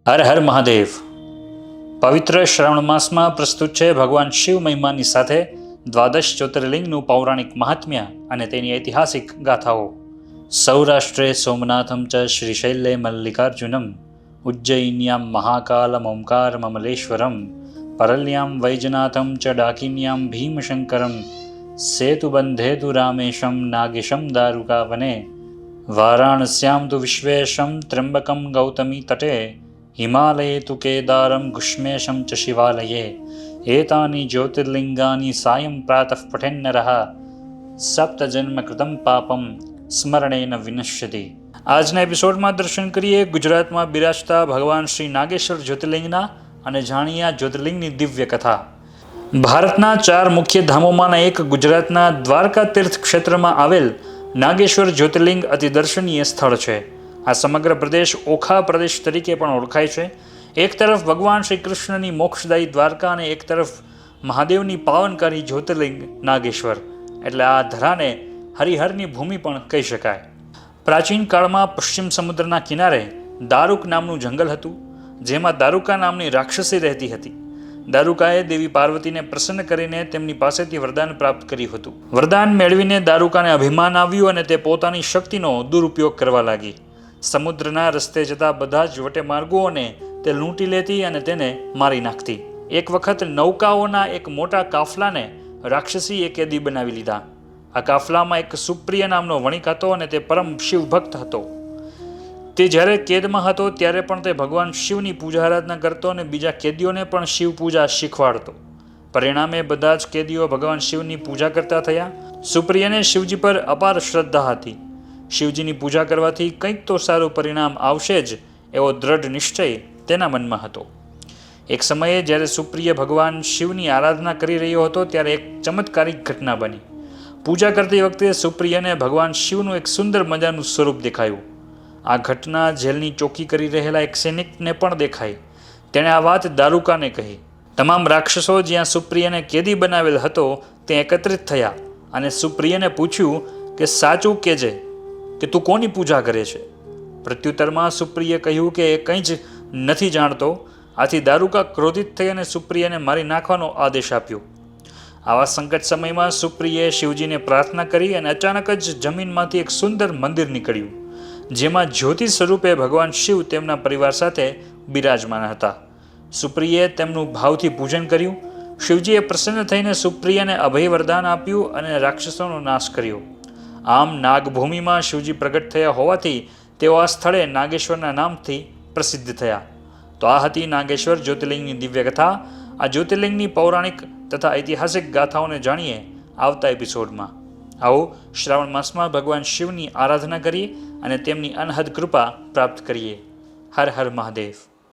હર હર મહાદેવ. પવિત્ર શ્રાવણ માસમાં પ્રસ્તુત છે ભગવાન શિવ મહિમાની સાથે દ્વાદશ જ્યોતિર્લિંગનું પૌરાણિક મહાત્મ્ય અને તેની ઐતિહાસિક ગાથાઓ. સૌરાષ્ટ્રે સોમનાથમ ચ શ્રીશૈલે મલ્લિકાર્જુનમ ઉજ્જૈન્યામ મહાકાલમ ઓમકાર મમલેશ્વરમ પરલ્યામ વૈજનાથમ ચ ડાકિન્યામ ભીમશંકરમ સેતુબંધેતુ રામેશમ નાગેશમ દારુકાવને વારાણસ્યામ તુ વિશ્વેશમ ત્ર્યંબકમ ગૌતમી તટે હિમાલયે તુ કેદારમ ગુષ્મેશમ ચ શિવાલયે એતાની જ્યોતિર્લિંગાની સાયં પ્રાતઃ પઠેન્નરઃ સપ્તજન્મ કૃતમ પાપમ સ્મરણેન વિનશ્યતિ. આજના એપિસોડમાં દર્શન કરીએ ગુજરાતમાં બિરાજતા ભગવાન શ્રી નાગેશ્વર જ્યોતિર્લિંગના અને જાણીએ આ જ્યોતિર્લિંગની દિવ્ય કથા. ભારતના 4 મુખ્ય ધામોમાંના એક ગુજરાતના દ્વારકા તીર્થ ક્ષેત્રમાં આવેલ નાગેશ્વર જ્યોતિર્લિંગ અતિ દર્શનીય સ્થળ છે. આ સમગ્ર પ્રદેશ ઓખા પ્રદેશ તરીકે પણ ઓળખાય છે. એક તરફ ભગવાન શ્રી કૃષ્ણની મોક્ષદાયી દ્વારકા અને એક તરફ મહાદેવની પાવનકારી જ્યોતિર્લિંગ નાગેશ્વર, એટલે આ ધરાને હરિહરની ભૂમિ પણ કહી શકાય. પ્રાચીન કાળમાં પશ્ચિમ સમુદ્રના કિનારે દારૂક નામનું જંગલ હતું, જેમાં દારૂકા નામની રાક્ષસી રહેતી હતી. દારૂકાએ દેવી પાર્વતીને પ્રસન્ન કરીને તેમની પાસેથી વરદાન પ્રાપ્ત કર્યું હતું. વરદાન મેળવીને દારૂકાને અભિમાન આવ્યું અને તે પોતાની શક્તિનો દુરુપયોગ કરવા લાગી. સમુદ્રના રસ્તે જતા બધા જ વટે માર્ગોને તે લૂંટી લેતી અને તેને મારી નાખતી. એક વખત નૌકાઓના એક મોટા કાફલાને રાક્ષસીએ કેદી બનાવી લીધા. આ કાફલામાં એક સુપ્રિય નામનો વણિક હતો અને તે પરમ શિવ ભક્ત હતો. તે જ્યારે કેદમાં હતો ત્યારે પણ તે ભગવાન શિવની પૂજા આરાધના કરતો અને બીજા કેદીઓને પણ શિવ પૂજા શીખવાડતો. પરિણામે બધા જ કેદીઓ ભગવાન શિવની પૂજા કરતા થયા. સુપ્રિયને શિવજી પર અપાર શ્રદ્ધા હતી. શિવજીની પૂજા કરવાથી કંઈક તો સારું પરિણામ આવશે જ એવો દ્રઢ નિશ્ચય તેના મનમાં હતો. એક સમયે જ્યારે સુપ્રિય ભગવાન શિવની આરાધના કરી રહ્યો હતો ત્યારે એક ચમત્કારિક ઘટના બની. પૂજા કરતી વખતે સુપ્રિયને ભગવાન શિવનું એક સુંદર મજાનું સ્વરૂપ દેખાયું. આ ઘટના જેલની ચોકી કરી રહેલા એક સૈનિકને પણ દેખાઈ. તેણે આ વાત દારૂકાને કહી. તમામ રાક્ષસો જ્યાં સુપ્રિયને કેદી બનાવેલ હતો તે એકત્રિત થયા અને સુપ્રિયને પૂછ્યું કે સાચું કહેજે કે તું કોની પૂજા કરે છે. પ્રત્યુત્તરમાં સુપ્રિયે કહ્યું કે એ કંઈ જ નથી જાણતો. આથી દારૂકા ક્રોધિત થઈ અને સુપ્રિયને મારી નાખવાનો આદેશ આપ્યો. આવા સંકટ સમયમાં સુપ્રિયે શિવજીને પ્રાર્થના કરી અને અચાનક જ જમીનમાંથી એક સુંદર મંદિર નીકળ્યું, જેમાં જ્યોતિ સ્વરૂપે ભગવાન શિવ તેમના પરિવાર સાથે બિરાજમાન હતા. સુપ્રિયે તેમનું ભાવથી પૂજન કર્યું. શિવજીએ પ્રસન્ન થઈને સુપ્રિયને અભય વરદાન આપ્યું અને રાક્ષસોનો નાશ કર્યો. આમ નાગભૂમિમાં શિવજી પ્રગટ થયા હોવાથી તેઓ આ સ્થળે નાગેશ્વરના નામથી પ્રસિદ્ધ થયા. તો આ હતી નાગેશ્વર જ્યોતિર્લિંગની દિવ્ય કથા. આ જ્યોતિર્લિંગની પૌરાણિક તથા ઐતિહાસિક ગાથાઓને જાણીએ આવતા એપિસોડમાં. આવો શ્રાવણ માસમાં ભગવાન શિવની આરાધના કરીએ અને તેમની અનહદ કૃપા પ્રાપ્ત કરીએ. હર હર મહાદેવ.